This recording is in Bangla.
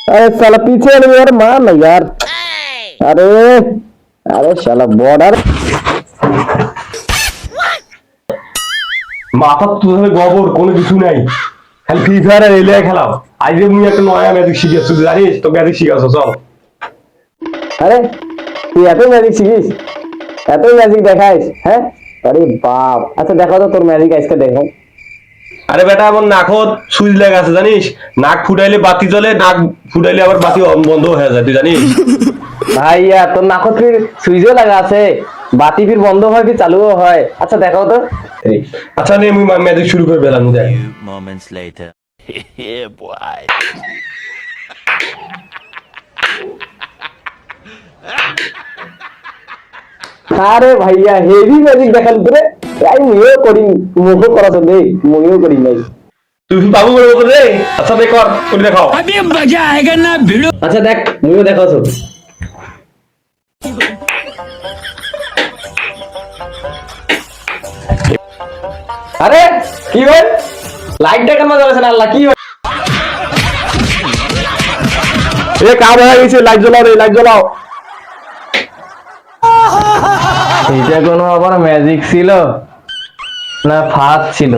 अरे साला पीछे नहीं यार, मार ना यार। अरे अरे साला बॉर्डर মাথা তো গোবর কোনো কিছু নাই, খালি ফ্রি ফায়ার আর এলিয়া খেলাও। আজ মুই একটা নয়া ম্যাজিক শিখেছি, তুই জানিস তো ম্যাজিক শিখাছো চল। अरे তুই এত ম্যাজিক শিখিস, এত ম্যাজিক দেখাইস, হ্যাঁ? আরে বাপ, আচ্ছা দেখো তো তোর ম্যাজিক আজকে দেখো। আরে বেটা আমার নাকত সুইচ লেগে আছে জানিস, নাক ফুটাইলে বাতি জ্বলে, নাক ফুটাইলে আবার বাতি বন্ধ হয়ে যায়, তুই জানিস? ভাইয়া তোর নাকত ফির সুইচও লাগা আছে, বাতি ফির বন্ধ হয় ফির চালুও হয়, আচ্ছা দেখো তো। আচ্ছা নে মুই ম্যাজিক শুরু করে পেলাম, দেখ। Moments later. Yeah, boy. আরে ভাইয়া হেভি ম্যাজিক দেখাল তোরে, তাই মুইও করি, মুখও করা তো দে, মুইও করি নাই। তুই বাবু বলে বলতো রে, আচ্ছা দেখ কর, করে দেখাও। अभी मजा आएगा ना भिड़ो। আচ্ছা দেখ মুইও দেখাও তো। আরে কি হয়, লাইটটা কেন জ্বলছে না? আল্লাহ কি হয়? এ কাম হয়ে গেছে, লাইট জ্বলাও রে, লাইট জ্বলাও। এটা কোনো আবার ম্যাজিক ছিল না ফাঁদ ছিল?